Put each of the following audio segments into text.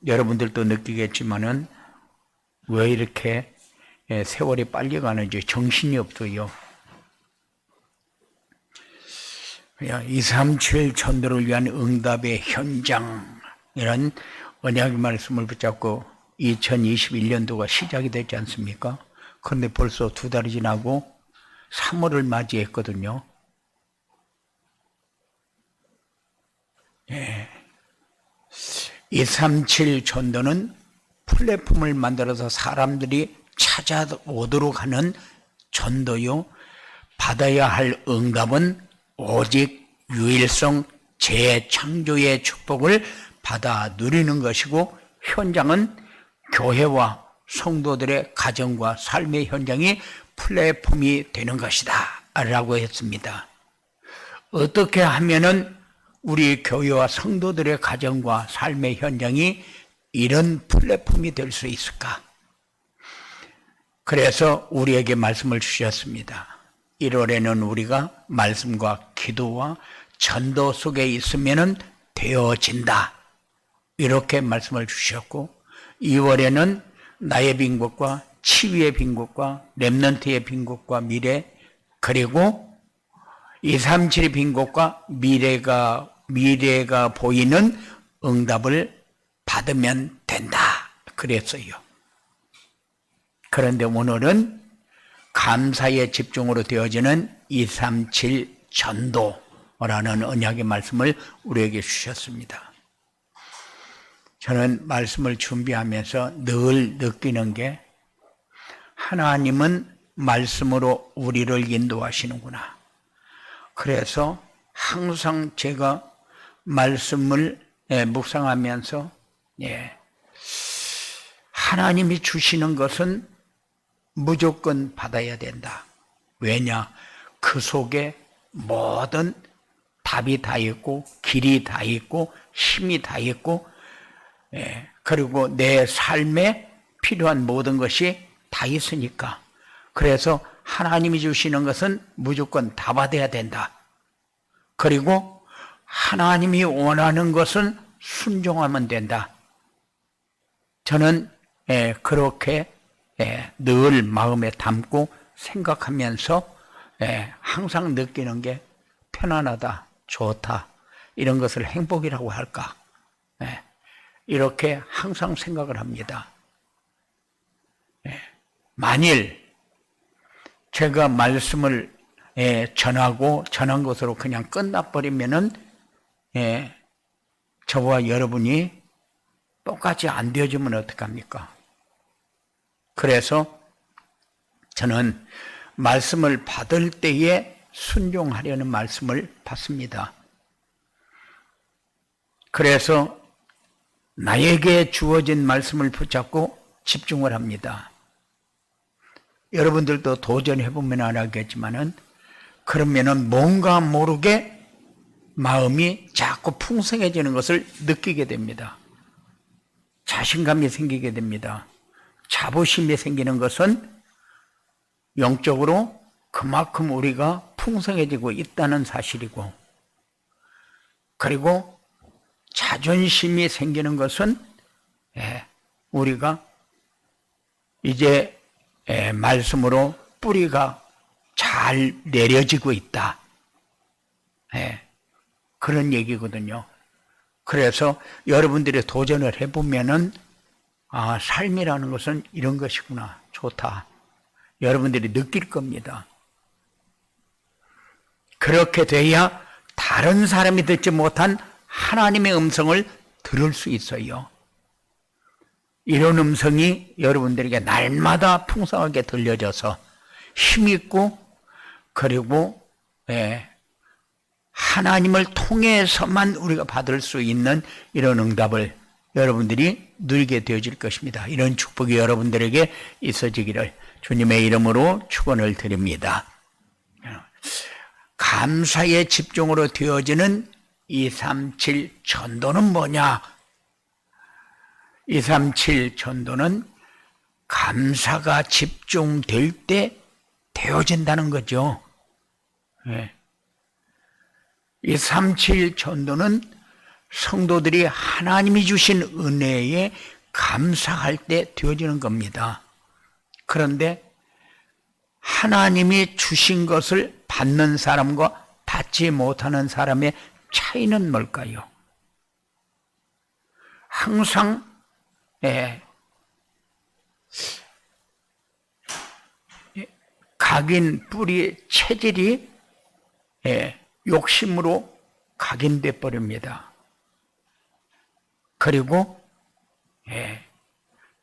여러분들도 느끼겠지만은 왜 이렇게 세월이 빨리 가는지 정신이 없어요. 237 전도를 위한 응답의 현장, 이런 언약의 말씀을 붙잡고 2021년도가 시작이 됐지 않습니까? 그런데 벌써 2달이 지나고 3월을 맞이했거든요. 237 전도는 플랫폼을 만들어서 사람들이 찾아오도록 하는 전도요. 받아야 할 응답은 오직 유일성 재창조의 축복을 받아 누리는 것이고, 현장은 교회와 성도들의 가정과 삶의 현장이 플랫폼이 되는 것이다 라고 했습니다. 어떻게 하면은 우리 교회와 성도들의 가정과 삶의 현장이 이런 플랫폼이 될 수 있을까? 그래서 우리에게 말씀을 주셨습니다. 1월에는 우리가 말씀과 기도와 전도 속에 있으면 되어진다, 이렇게 말씀을 주셨고, 2월에는 나의 빈 곳과 치유의 빈 곳과 렘넌트의 빈 곳과 미래, 그리고 237의 빈 곳과 미래가 보이는 응답을 받으면 된다 그랬어요. 그런데 오늘은 감사의 집중으로 되어지는 237 전도라는 언약의 말씀을 우리에게 주셨습니다. 저는 말씀을 준비하면서 늘 느끼는 게, 하나님은 말씀으로 우리를 인도하시는구나. 그래서 항상 제가 말씀을 묵상하면서 하나님이 주시는 것은 무조건 받아야 된다. 왜냐? 그 속에 모든 답이 다 있고 길이 다 있고 힘이 다 있고, 그리고 내 삶에 필요한 모든 것이 다 있으니까, 그래서 하나님이 주시는 것은 무조건 다 받아야 된다. 그리고 하나님이 원하는 것은 순종하면 된다. 저는 그렇게 늘 마음에 담고 생각하면서 항상 느끼는 게, 편안하다, 좋다, 이런 것을 행복이라고 할까, 이렇게 항상 생각을 합니다. 만일 제가 말씀을 전한 것으로 그냥 끝나버리면은 저와 여러분이 똑같이 안 되어지면 어떡합니까? 그래서 저는 말씀을 받을 때에 순종하려는 말씀을 받습니다. 그래서 나에게 주어진 말씀을 붙잡고 집중을 합니다. 여러분들도 도전해보면 알겠지만은, 그러면은 뭔가 모르게 마음이 자꾸 풍성해지는 것을 느끼게 됩니다. 자신감이 생기게 됩니다. 자부심이 생기는 것은 영적으로 그만큼 우리가 풍성해지고 있다는 사실이고, 그리고 자존심이 생기는 것은 우리가 이제 말씀으로 뿌리가 잘 내려지고 있다, 그런 얘기거든요. 그래서 여러분들이 도전을 해보면은, 삶이라는 것은 이런 것이구나, 좋다, 여러분들이 느낄 겁니다. 그렇게 돼야 다른 사람이 듣지 못한 하나님의 음성을 들을 수 있어요. 이런 음성이 여러분들에게 날마다 풍성하게 들려져서 힘있고, 그리고 하나님을 통해서만 우리가 받을 수 있는 이런 응답을 여러분들이 누리게 되어질 것입니다. 이런 축복이 여러분들에게 있어지기를 주님의 이름으로 축원을 드립니다. 감사의 집중으로 되어지는 237 전도는 뭐냐? 237 전도는 감사가 집중될 때 되어진다는 거죠. 237 전도는 성도들이 하나님이 주신 은혜에 감사할 때 되어지는 겁니다. 그런데 하나님이 주신 것을 받는 사람과 받지 못하는 사람의 차이는 뭘까요? 항상 각인 뿌리 체질이 욕심으로 각인돼 버립니다. 그리고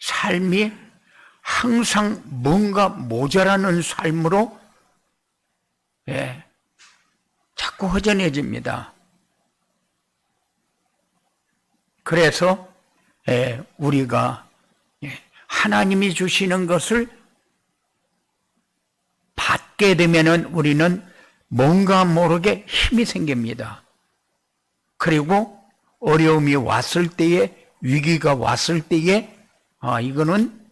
삶이 항상 뭔가 모자라는 삶으로 자꾸 허전해집니다. 그래서 우리가 하나님이 주시는 것을 받게 되면은 우리는 뭔가 모르게 힘이 생깁니다. 그리고 어려움이 왔을 때에, 위기가 왔을 때에 이거는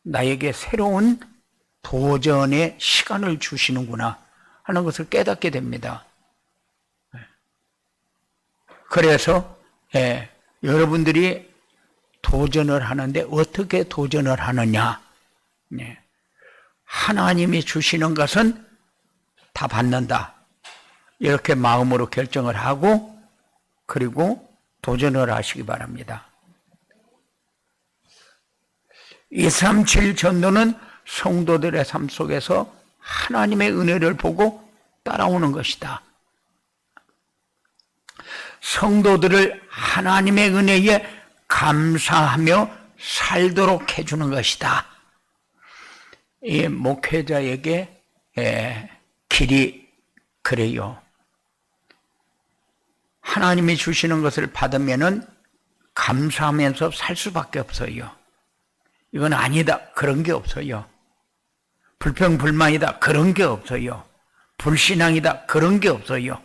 나에게 새로운 도전의 시간을 주시는구나 하는 것을 깨닫게 됩니다. 그래서 여러분들이 도전을 하는데 어떻게 도전을 하느냐? 하나님이 주시는 것은 다 받는다. 이렇게 마음으로 결정을 하고 그리고 도전을 하시기 바랍니다. 237 전도는 성도들의 삶 속에서 하나님의 은혜를 보고 따라오는 것이다. 성도들을 하나님의 은혜에 감사하며 살도록 해주는 것이다. 이 목회자에게 길이 그래요. 하나님이 주시는 것을 받으면은 감사하면서 살 수밖에 없어요. 이건 아니다. 그런 게 없어요. 불평불만이다. 그런 게 없어요. 불신앙이다. 그런 게 없어요.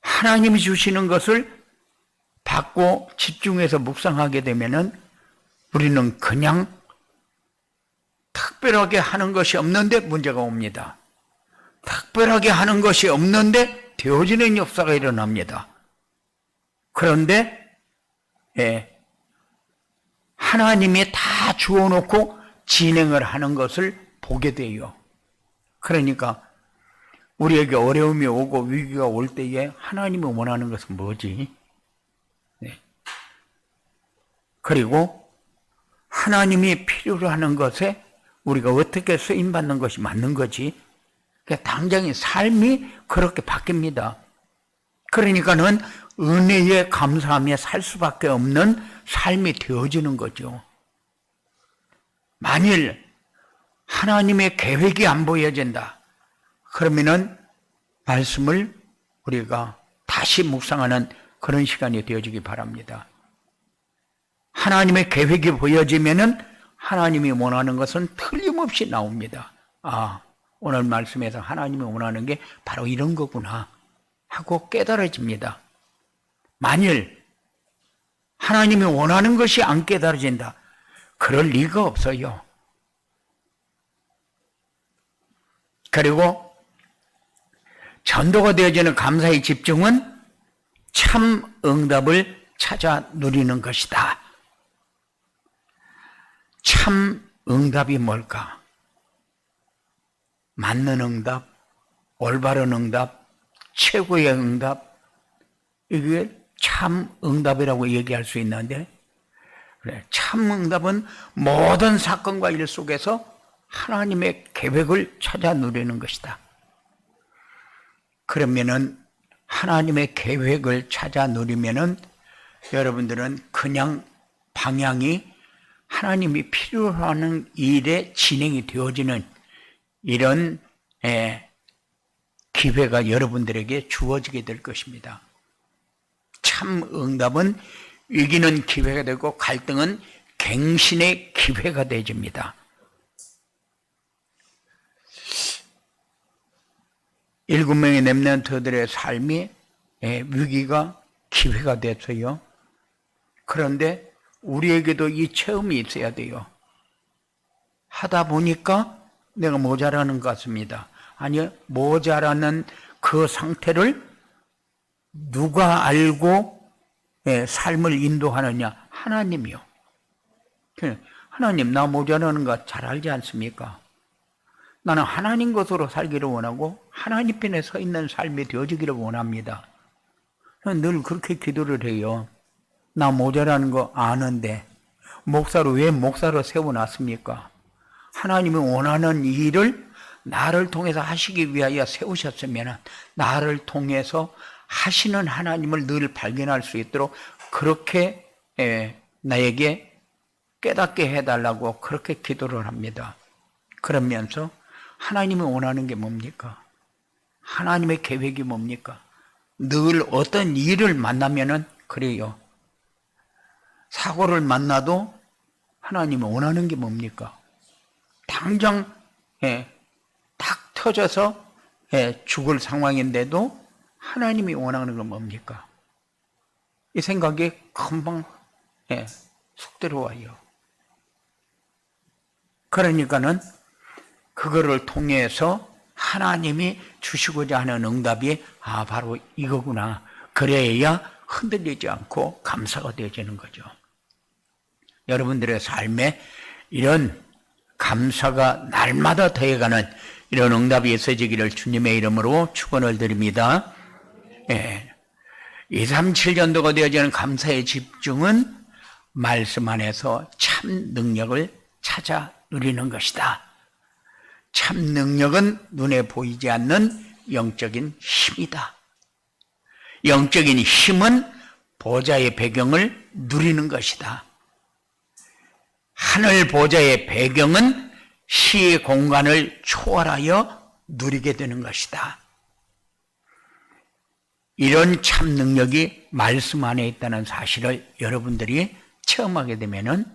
하나님이 주시는 것을 받고 집중해서 묵상하게 되면은 우리는 그냥 특별하게 하는 것이 없는데 문제가 옵니다. 특별하게 하는 것이 없는데 되어지는 역사가 일어납니다. 그런데 하나님이 다 주어놓고 진행을 하는 것을 보게 돼요. 그러니까 우리에게 어려움이 오고 위기가 올 때에 하나님이 원하는 것은 뭐지? 그리고 하나님이 필요로 하는 것에 우리가 어떻게 쓰임받는 것이 맞는 거지? 그러니까 당장의 삶이 그렇게 바뀝니다. 그러니까는 은혜에 감사하며 살 수밖에 없는 삶이 되어지는 거죠. 만일 하나님의 계획이 안 보여진다. 그러면은 말씀을 우리가 다시 묵상하는 그런 시간이 되어지기 바랍니다. 하나님의 계획이 보여지면은 하나님이 원하는 것은 틀림없이 나옵니다. 오늘 말씀에서 하나님이 원하는 게 바로 이런 거구나 하고 깨달아집니다. 만일 하나님이 원하는 것이 안 깨달아진다. 그럴 리가 없어요. 그리고 전도가 되어지는 감사의 집중은 참 응답을 찾아 누리는 것이다. 참 응답이 뭘까? 맞는 응답, 올바른 응답, 최고의 응답, 이게 참 응답이라고 얘기할 수 있는데, 그래, 참 응답은 모든 사건과 일 속에서 하나님의 계획을 찾아 누리는 것이다. 그러면은 하나님의 계획을 찾아 누리면은 여러분들은 그냥 방향이 하나님이 필요로 하는 일에 진행이 되어지는 이런 기회가 여러분들에게 주어지게 될 것입니다. 참 응답은 위기는 기회가 되고 갈등은 갱신의 기회가 되어집니다. 7명의 렘넌트들의 삶이 위기가 기회가 됐어요. 그런데 우리에게도 이 체험이 있어야 돼요. 하다 보니까 내가 모자라는 것 같습니다. 아니요, 모자라는 그 상태를 누가 알고 삶을 인도하느냐? 하나님이요. 하나님, 나 모자라는 거 잘 알지 않습니까? 나는 하나님 것으로 살기를 원하고 하나님 편에 서 있는 삶이 되어지기를 원합니다. 늘 그렇게 기도를 해요. 나 모자라는 거 아는데 목사로 왜 목사로 세워놨습니까? 하나님이 원하는 일을 나를 통해서 하시기 위하여 세우셨으면 나를 통해서 하시는 하나님을 늘 발견할 수 있도록 그렇게 나에게 깨닫게 해달라고 그렇게 기도를 합니다. 그러면서 하나님이 원하는 게 뭡니까? 하나님의 계획이 뭡니까? 늘 어떤 일을 만나면은 그래요. 사고를 만나도 하나님이 원하는 게 뭡니까? 당장 탁 터져서 죽을 상황인데도 하나님이 원하는 건 뭡니까? 이 생각이 금방 속 들어와요. 그러니까는 그거를 통해서 하나님이 주시고자 하는 응답이 바로 이거구나. 그래야 흔들리지 않고 감사가 되어지는 거죠. 여러분들의 삶에 이런 감사가 날마다 더해가는 이런 응답이 있어지기를 주님의 이름으로 축원을 드립니다. 237년도가 되어지는 감사의 집중은 말씀 안에서 참 능력을 찾아 누리는 것이다. 참 능력은 눈에 보이지 않는 영적인 힘이다. 영적인 힘은 보좌의 배경을 누리는 것이다. 하늘 보좌의 배경은 시의 공간을 초월하여 누리게 되는 것이다. 이런 참 능력이 말씀 안에 있다는 사실을 여러분들이 체험하게 되면은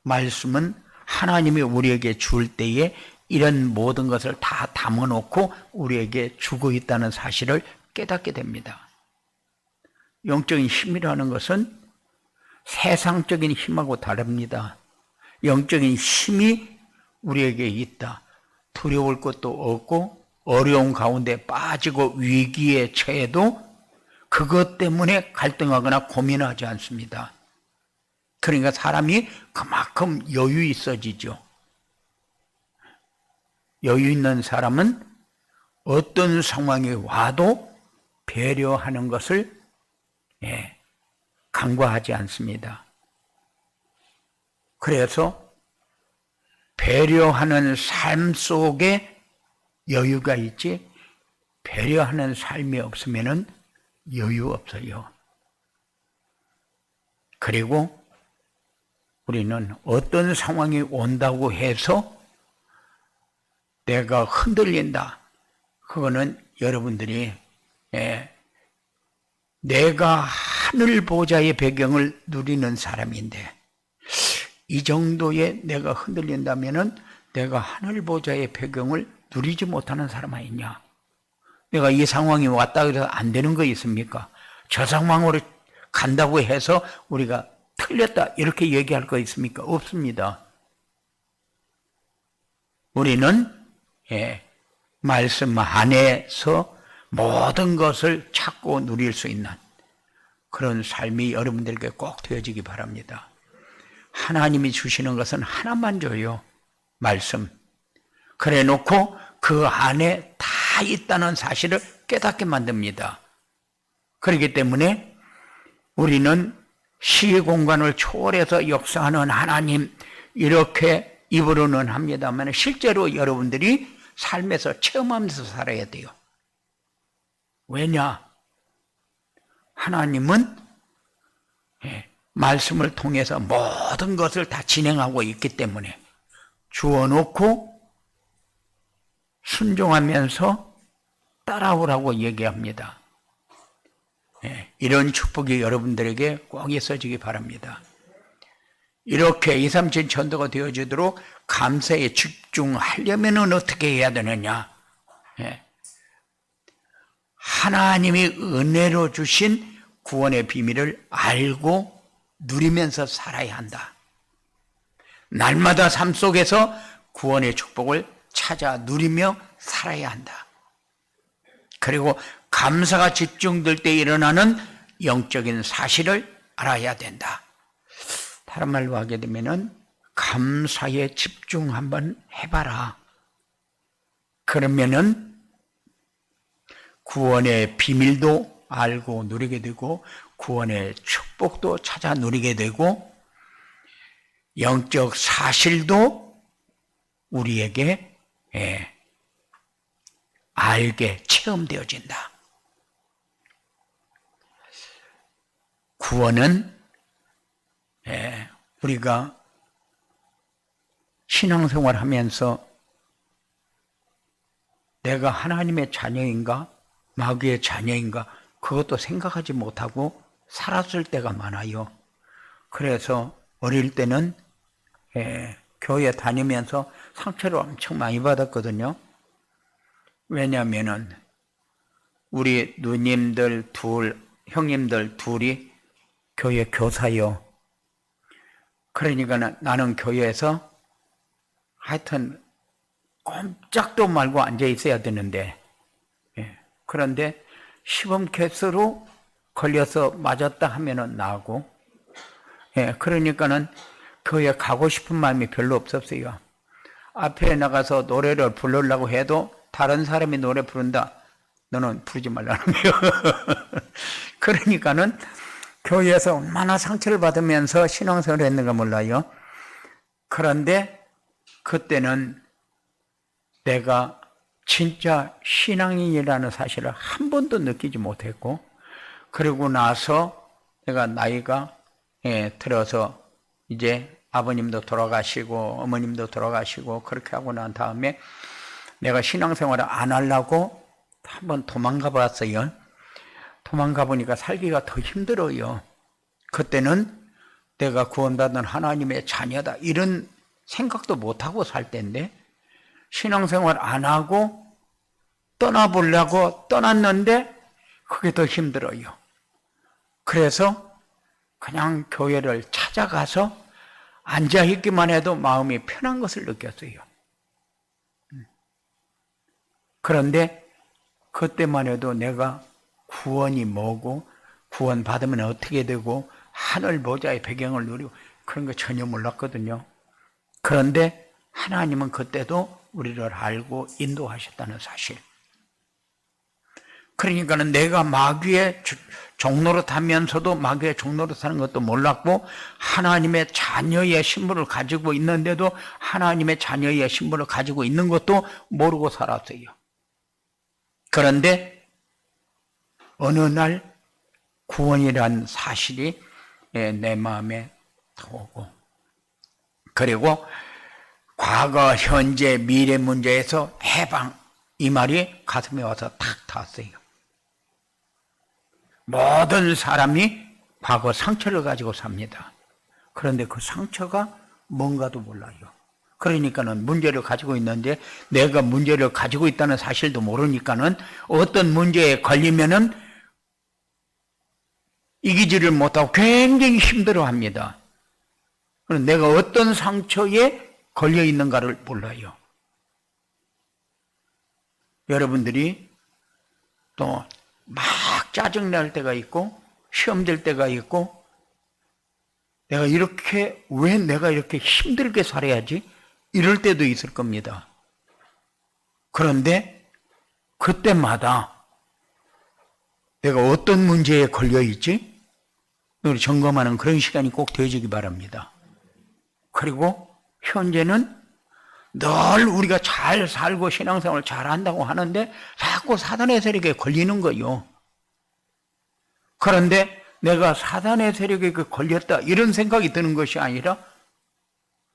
말씀은 하나님이 우리에게 줄 때에 이런 모든 것을 다 담아놓고 우리에게 주고 있다는 사실을 깨닫게 됩니다. 영적인 힘이라는 것은 세상적인 힘하고 다릅니다. 영적인 힘이 우리에게 있다. 두려울 것도 없고 어려운 가운데 빠지고 위기에 처해도 그것 때문에 갈등하거나 고민하지 않습니다. 그러니까 사람이 그만큼 여유 있어지죠. 여유 있는 사람은 어떤 상황이 와도 배려하는 것을 간과하지 않습니다. 그래서 배려하는 삶 속에 여유가 있지 배려하는 삶이 없으면 여유 없어요. 그리고 우리는 어떤 상황이 온다고 해서 내가 흔들린다. 그거는 여러분들이 내가 하늘 보좌의 배경을 누리는 사람인데 이 정도의 내가 흔들린다면은 내가 하늘 보좌의 배경을 누리지 못하는 사람 아니냐? 내가 이 상황이 왔다 그래서 안 되는 거 있습니까? 저 상황으로 간다고 해서 우리가 틀렸다 이렇게 얘기할 거 있습니까? 없습니다. 우리는 말씀 안에서 모든 것을 찾고 누릴 수 있는 그런 삶이 여러분들에게 꼭 되어지기 바랍니다. 하나님이 주시는 것은 하나만 줘요. 말씀. 그래 놓고 그 안에 다 있다는 사실을 깨닫게 만듭니다. 그렇기 때문에 우리는 시의 공간을 초월해서 역사하는 하나님 이렇게 입으로는 합니다만 실제로 여러분들이 삶에서 체험하면서 살아야 돼요. 왜냐? 하나님은 말씀을 통해서 모든 것을 다 진행하고 있기 때문에 주어놓고 순종하면서 따라오라고 얘기합니다. 이런 축복이 여러분들에게 꼭 있어지기 바랍니다. 이렇게 237 전도가 되어지도록 감사에 집중하려면 어떻게 해야 되느냐? 하나님이 은혜로 주신 구원의 비밀을 알고 누리면서 살아야 한다. 날마다 삶 속에서 구원의 축복을 찾아 누리며 살아야 한다. 그리고 감사가 집중될 때 일어나는 영적인 사실을 알아야 된다. 다른 말로 하게 되면은 감사에 집중 한번 해봐라. 그러면은 구원의 비밀도 알고 누리게 되고 구원의 축복도 찾아 누리게 되고 영적 사실도 우리에게 알게 체험되어진다. 구원은 우리가 신앙생활 하면서 내가 하나님의 자녀인가 마귀의 자녀인가 그것도 생각하지 못하고 살았을 때가 많아요. 그래서 어릴 때는 교회 다니면서 상처를 엄청 많이 받았거든요. 왜냐하면은 우리 누님들 형님들 둘이 교회 교사요. 그러니까 나는 교회에서 하여튼 꼼짝도 말고 앉아 있어야 되는데 그런데 시범 케이스로 걸려서 맞았다 하면은 나고 그러니까는 교회 가고 싶은 마음이 별로 없었어요. 앞에 나가서 노래를 부르려고 해도 다른 사람이 노래 부른다. 너는 부르지 말라는 거예요. 그러니까는 교회에서 얼마나 상처를 받으면서 신앙생활을 했는가 몰라요. 그런데 그때는 내가 진짜 신앙인이라는 사실을 한 번도 느끼지 못했고 그러고 나서 내가 나이가 들어서 이제 아버님도 돌아가시고 어머님도 돌아가시고 그렇게 하고 난 다음에 내가 신앙생활을 안 하려고 한번 도망가 봤어요. 도망가 보니까 살기가 더 힘들어요. 그때는 내가 구원받은 하나님의 자녀다 이런 생각도 못하고 살 때인데 신앙생활 안 하고 떠나보려고 떠났는데 그게 더 힘들어요. 그래서 그냥 교회를 찾아가서 앉아있기만 해도 마음이 편한 것을 느꼈어요. 그런데 그때만 해도 내가 구원이 뭐고 구원 받으면 어떻게 되고 하늘 보좌의 배경을 누리고 그런 거 전혀 몰랐거든요. 그런데 하나님은 그때도 우리를 알고 인도하셨다는 사실. 그러니까는 내가 마귀의 종노릇하면서도 마귀의 종노릇하는 것도 몰랐고 하나님의 자녀의 신분을 가지고 있는데도 하나님의 자녀의 신분을 가지고 있는 것도 모르고 살았어요. 그런데 어느 날 구원이란 사실이 내 마음에 오고 그리고 과거, 현재, 미래 문제에서 해방 이 말이 가슴에 와서 탁 닿았어요. 모든 사람이 과거 상처를 가지고 삽니다. 그런데 그 상처가 뭔가도 몰라요. 그러니까는 문제를 가지고 있는데 내가 문제를 가지고 있다는 사실도 모르니까는 어떤 문제에 걸리면은 이기지를 못하고 굉장히 힘들어합니다. 내가 어떤 상처에 걸려 있는가를 몰라요. 여러분들이 또 막 짜증날 때가 있고 시험 될 때가 있고 왜 내가 이렇게 힘들게 살아야지? 이럴 때도 있을 겁니다. 그런데 그때마다 내가 어떤 문제에 걸려 있지? 우리 점검하는 그런 시간이 꼭 되어지기 바랍니다. 그리고 현재는 늘 우리가 잘 살고 신앙생활을 잘 한다고 하는데 자꾸 사단의 세력에 걸리는 거요. 그런데 내가 사단의 세력에 걸렸다 이런 생각이 드는 것이 아니라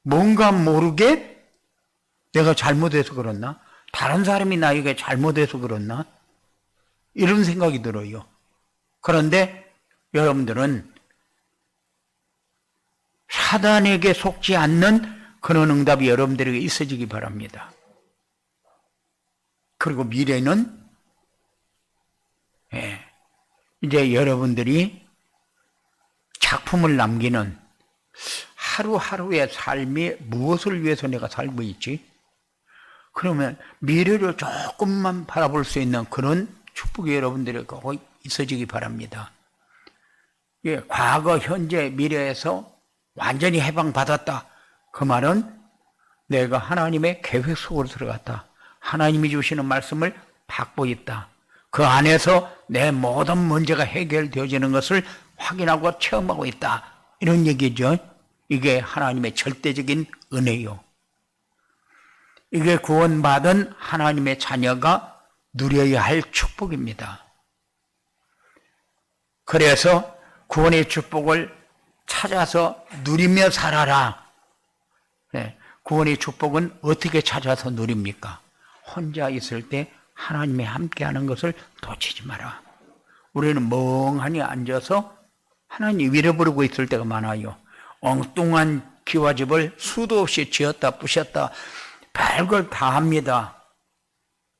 뭔가 모르게 내가 잘못해서 그렇나? 다른 사람이 나에게 잘못해서 그렇나? 이런 생각이 들어요. 그런데 여러분들은 사단에게 속지 않는 그런 응답이 여러분들에게 있어지기 바랍니다. 그리고 미래는 이제 여러분들이 작품을 남기는 하루하루의 삶이 무엇을 위해서 내가 살고 있지? 그러면 미래를 조금만 바라볼 수 있는 그런 축복이 여러분들에게 꼭 있어지기 바랍니다. 예, 과거, 현재, 미래에서 완전히 해방받았다. 그 말은 내가 하나님의 계획 속으로 들어갔다. 하나님이 주시는 말씀을 받고 있다. 그 안에서 내 모든 문제가 해결되어지는 것을 확인하고 체험하고 있다. 이런 얘기죠. 이게 하나님의 절대적인 은혜요. 이게 구원받은 하나님의 자녀가 누려야 할 축복입니다. 그래서 구원의 축복을 찾아서 누리며 살아라. 네, 구원의 축복은 어떻게 찾아서 누립니까? 혼자 있을 때 하나님이 함께하는 것을 놓치지 마라. 우리는 멍하니 앉아서 하나님 잃어버리고 있을 때가 많아요. 엉뚱한 기와집을 수도 없이 지었다 부셨다 별걸 다 합니다.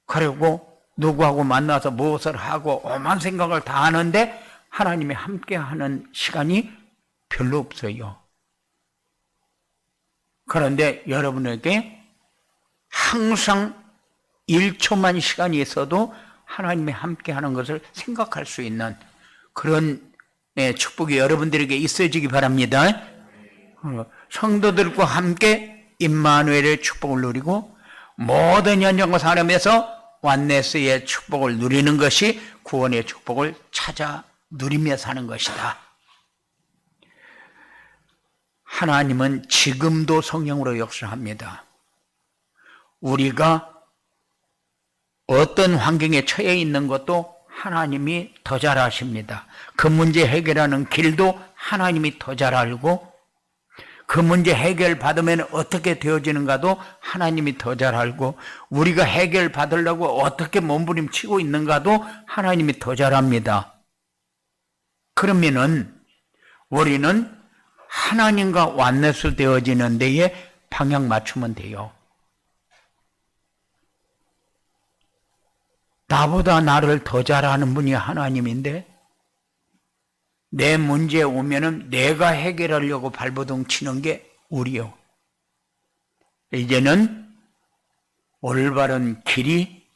그리고 누구하고 만나서 무엇을 하고 오만 생각을 다 하는데 하나님이 함께하는 시간이 별로 없어요. 그런데 여러분에게 항상 1초만 시간이 있어도 하나님이 함께하는 것을 생각할 수 있는 그런 축복이 여러분들에게 있어지기 바랍니다. 성도들과 함께 임마누엘의 축복을 누리고 모든 현장과 살아면서 완네스의 축복을 누리는 것이 구원의 축복을 찾아 누리며 사는 것이다. 하나님은 지금도 성령으로 역사합니다. 우리가 어떤 환경에 처해 있는 것도 하나님이 더 잘 아십니다. 그 문제 해결하는 길도 하나님이 더 잘 알고 그 문제 해결 받으면 어떻게 되어지는가도 하나님이 더 잘 알고 우리가 해결 받으려고 어떻게 몸부림치고 있는가도 하나님이 더 잘 압니다. 그러면은 우리는 하나님과 완네스 되어지는 데에 방향 맞추면 돼요. 나보다 나를 더 잘 아는 분이 하나님인데 내 문제에 오면은 내가 해결하려고 발버둥 치는 게 우리요. 이제는 올바른 길이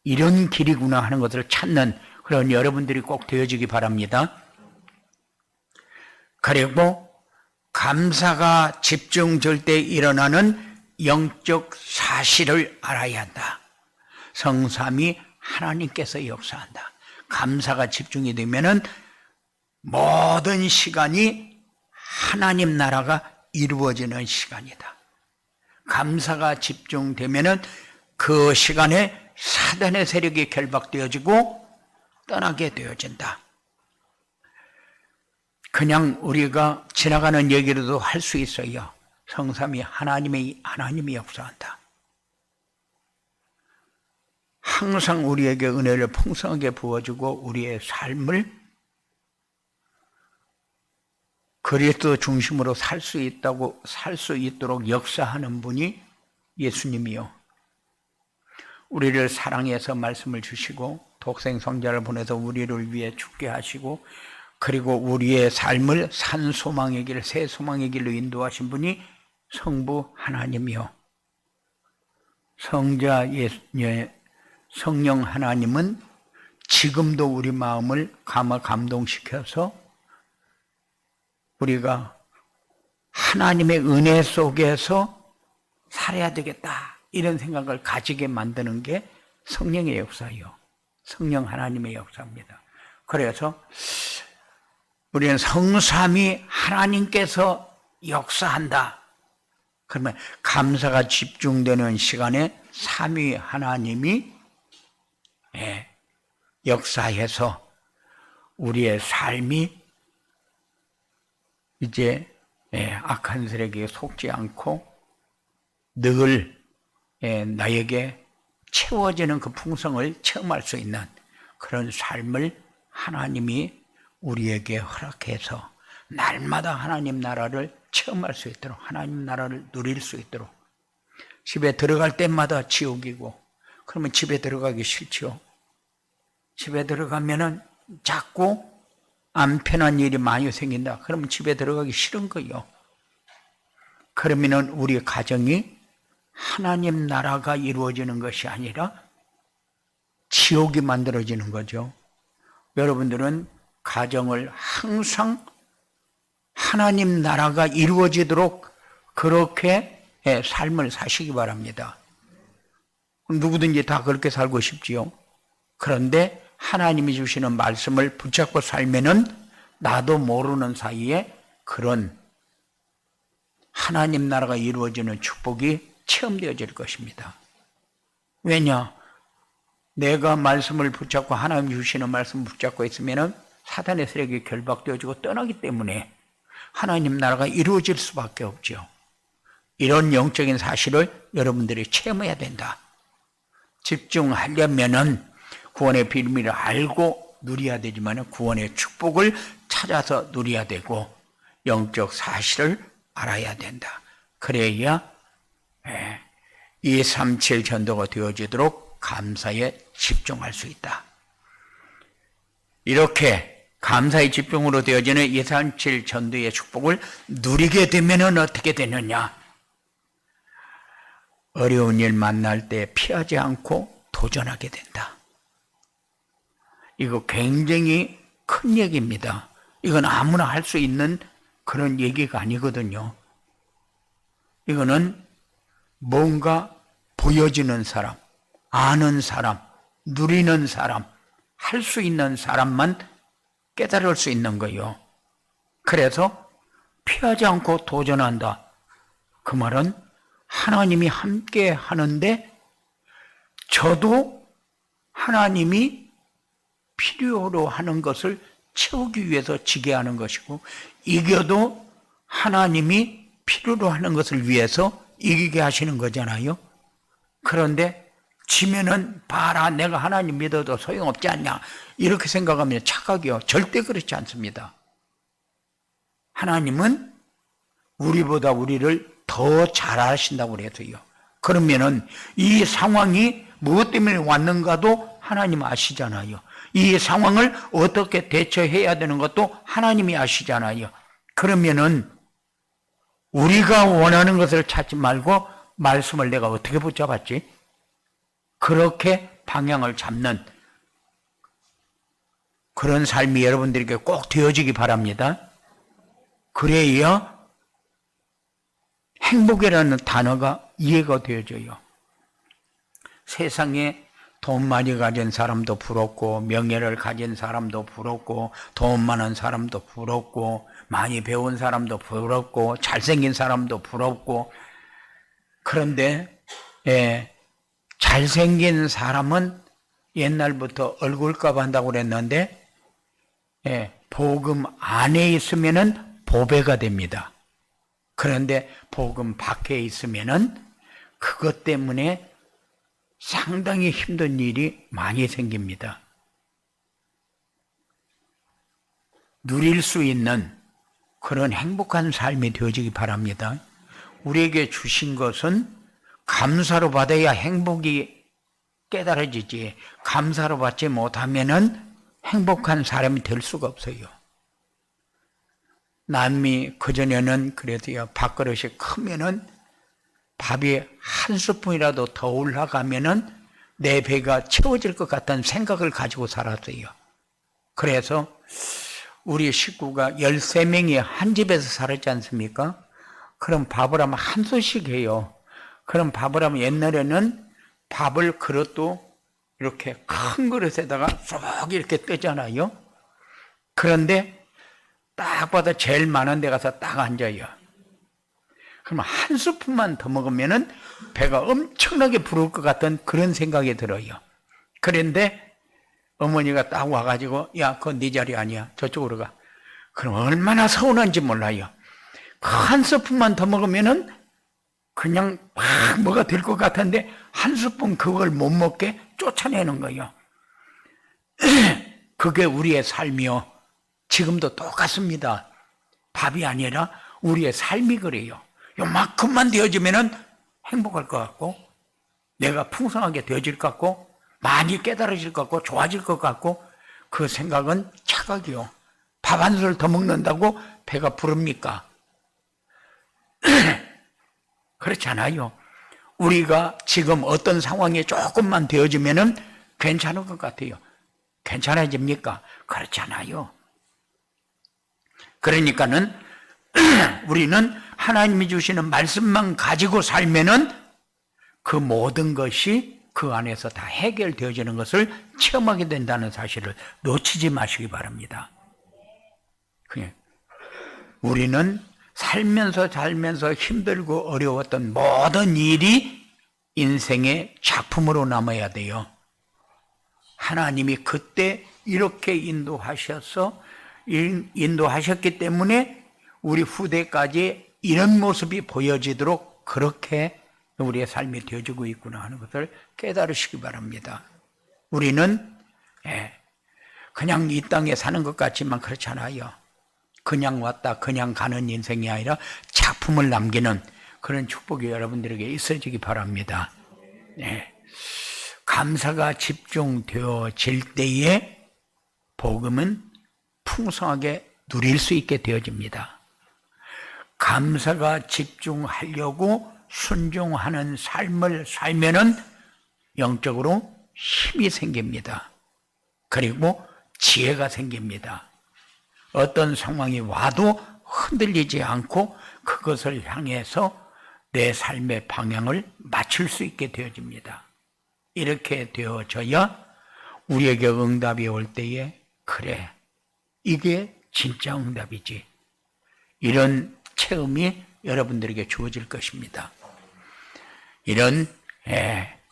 이런 길이구나 하는 것을 찾는 그런 여러분들이 꼭 되어지기 바랍니다. 그리고 감사가 집중될 때 일어나는 영적 사실을 알아야 한다. 성삼위 하나님께서 역사한다. 감사가 집중이 되면은 모든 시간이 하나님 나라가 이루어지는 시간이다. 감사가 집중되면은 그 시간에 사단의 세력이 결박되어지고 떠나게 되어진다. 그냥 우리가 지나가는 얘기로도 할 수 있어요. 성삼위 하나님이 역사한다. 항상 우리에게 은혜를 풍성하게 부어주고 우리의 삶을 그리스도 중심으로 살 수 있도록 역사하는 분이 예수님이요. 우리를 사랑해서 말씀을 주시고 독생 성자를 보내서 우리를 위해 죽게 하시고 그리고 우리의 삶을 산 소망의 길, 새 소망의 길로 인도하신 분이 성부 하나님이요. 성자 성령 하나님은 지금도 우리 마음을 감동시켜서 우리가 하나님의 은혜 속에서 살아야 되겠다 이런 생각을 가지게 만드는 게 성령의 역사예요. 성령 하나님의 역사입니다. 그래서 우리는 성삼위 하나님께서 역사한다. 그러면 감사가 집중되는 시간에 삼위 하나님이 역사해서 우리의 삶이 이제 악한 세력에 속지 않고 늘 나에게 채워지는 그 풍성을 체험할 수 있는 그런 삶을 하나님이 우리에게 허락해서 날마다 하나님 나라를 체험할 수 있도록 하나님 나라를 누릴 수 있도록 집에 들어갈 때마다 지옥이고 그러면 집에 들어가기 싫죠. 집에 들어가면은 자꾸 안 편한 일이 많이 생긴다. 그러면 집에 들어가기 싫은 거예요. 그러면은 우리 가정이 하나님 나라가 이루어지는 것이 아니라 지옥이 만들어지는 거죠. 여러분들은 가정을 항상 하나님 나라가 이루어지도록 그렇게 삶을 사시기 바랍니다. 누구든지 다 그렇게 살고 싶지요. 그런데 하나님이 주시는 말씀을 붙잡고 살면은 나도 모르는 사이에 그런 하나님 나라가 이루어지는 축복이 체험되어질 것입니다. 왜냐? 내가 말씀을 붙잡고 하나님 주시는 말씀을 붙잡고 있으면 사단의 세력이 결박되어지고 떠나기 때문에 하나님 나라가 이루어질 수밖에 없죠. 이런 영적인 사실을 여러분들이 체험해야 된다. 집중하려면은 구원의 비밀을 알고 누려야 되지만 구원의 축복을 찾아서 누려야 되고 영적 사실을 알아야 된다. 그래야 237 전도가 되어지도록 감사에 집중할 수 있다. 이렇게 감사의 집중으로 되어지는 237 전도의 축복을 누리게 되면 어떻게 되느냐? 어려운 일 만날 때 피하지 않고 도전하게 된다. 이거 굉장히 큰 얘기입니다. 이건 아무나 할 수 있는 그런 얘기가 아니거든요. 이거는 뭔가 보여지는 사람, 아는 사람, 누리는 사람, 할 수 있는 사람만 깨달을 수 있는 거예요. 그래서 피하지 않고 도전한다. 그 말은 하나님이 함께 하는데 저도 하나님이 필요로 하는 것을 채우기 위해서 지게 하는 것이고 이겨도 하나님이 필요로 하는 것을 위해서 이기게 하시는 거잖아요. 그런데 지면은 봐라 내가 하나님 믿어도 소용없지 않냐 이렇게 생각하면 착각이요. 절대 그렇지 않습니다. 하나님은 우리보다 우리를 더 잘 아신다고 그래서요. 그러면은 이 상황이 무엇 때문에 왔는가도 하나님 아시잖아요. 이 상황을 어떻게 대처해야 되는 것도 하나님이 아시잖아요. 그러면은 우리가 원하는 것을 찾지 말고 말씀을 내가 어떻게 붙잡았지? 그렇게 방향을 잡는 그런 삶이 여러분들에게 꼭 되어지기 바랍니다. 그래야 행복이라는 단어가 이해가 되어져요. 세상에 돈 많이 가진 사람도 부럽고 명예를 가진 사람도 부럽고 돈 많은 사람도 부럽고 많이 배운 사람도 부럽고 잘생긴 사람도 부럽고 그런데 잘생긴 사람은 옛날부터 얼굴값 한다고 그랬는데 복음 안에 있으면은 보배가 됩니다. 그런데 복음 밖에 있으면은 그것 때문에 상당히 힘든 일이 많이 생깁니다. 누릴 수 있는 그런 행복한 삶이 되어지기 바랍니다. 우리에게 주신 것은 감사로 받아야 행복이 깨달아지지 감사로 받지 못하면은 행복한 사람이 될 수가 없어요. 남이 그전에는 그래도요 밥그릇이 크면은 밥이 한 스푼이라도 더 올라가면은 내 배가 채워질 것 같다는 생각을 가지고 살았어요. 그래서 우리 식구가 13명이 한 집에서 살았지 않습니까? 그럼 밥을 하면 한 솥씩 해요. 그럼 밥을 하면 옛날에는 밥을 그릇도 이렇게 큰 그릇에다가 쏙 이렇게 뜨잖아요. 그런데 딱 봐도 제일 많은 데 가서 딱 앉아요. 그러면 한 스푼만 더 먹으면은 배가 엄청나게 부를 것 같은 그런 생각이 들어요. 그런데 어머니가 딱 와가지고 야, 그건 네 자리 아니야. 저쪽으로 가. 그럼 얼마나 서운한지 몰라요. 한 스푼만 더 먹으면은 그냥 막 뭐가 될 것 같은데 한 스푼 그걸 못 먹게 쫓아내는 거예요. 그게 우리의 삶이요. 지금도 똑같습니다. 밥이 아니라 우리의 삶이 그래요. 요만큼만 되어지면은 행복할 것 같고 내가 풍성하게 되어질 것 같고 많이 깨달아질 것 같고 좋아질 것 같고 그 생각은 착각이요. 밥 한 술 더 먹는다고 배가 부릅니까? 그렇지 않아요. 우리가 지금 어떤 상황이 조금만 되어지면은 괜찮을 것 같아요. 괜찮아집니까? 그렇잖아요. 그러니까는 우리는 하나님이 주시는 말씀만 가지고 살면은 그 모든 것이 그 안에서 다 해결되어지는 것을 체험하게 된다는 사실을 놓치지 마시기 바랍니다. 우리는 살면서 힘들고 어려웠던 모든 일이 인생의 작품으로 남아야 돼요. 하나님이 그때 이렇게 인도하셨기 때문에 우리 후대까지 이런 모습이 보여지도록 그렇게 우리의 삶이 되어지고 있구나 하는 것을 깨달으시기 바랍니다. 우리는 그냥 이 땅에 사는 것 같지만 그렇잖아요. 그냥 왔다 그냥 가는 인생이 아니라 작품을 남기는 그런 축복이 여러분들에게 있어지기 바랍니다. 감사가 집중되어질 때에 복음은 풍성하게 누릴 수 있게 되어집니다. 감사가 집중하려고 순종하는 삶을 살면은 영적으로 힘이 생깁니다. 그리고 지혜가 생깁니다. 어떤 상황이 와도 흔들리지 않고 그것을 향해서 내 삶의 방향을 맞출 수 있게 되어집니다. 이렇게 되어져야 우리에게 응답이 올 때에 그래, 이게 진짜 응답이지. 이런 체험이 여러분들에게 주어질 것입니다. 이런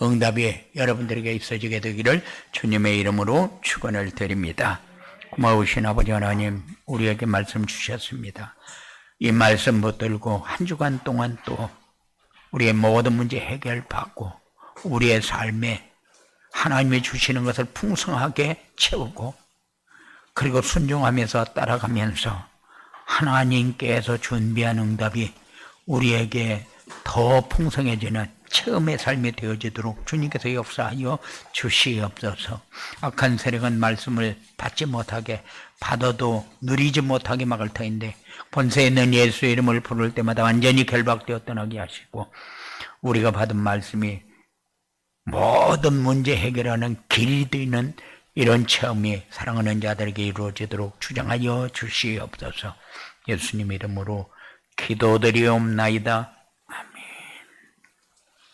응답이 여러분들에게 있어지게 되기를 주님의 이름으로 축원을 드립니다. 고마우신 아버지 하나님, 우리에게 말씀 주셨습니다. 이 말씀 붙들고 한 주간 동안 또 우리의 모든 문제 해결받고 우리의 삶에 하나님이 주시는 것을 풍성하게 채우고 그리고 순종하면서 따라가면서 하나님께서 준비한 응답이 우리에게 더 풍성해지는 체험의 삶이 되어지도록 주님께서 역사하여 주시옵소서. 악한 세력은 말씀을 받지 못하게, 받아도 누리지 못하게 막을 터인데 본세에 있는 예수의 이름을 부를 때마다 완전히 결박되어 떠나게 하시고 우리가 받은 말씀이 모든 문제 해결하는 길이 되는 이런 체험이 사랑하는 자들에게 이루어지도록 주장하여 주시옵소서. 예수님 이름으로 기도드리옵나이다.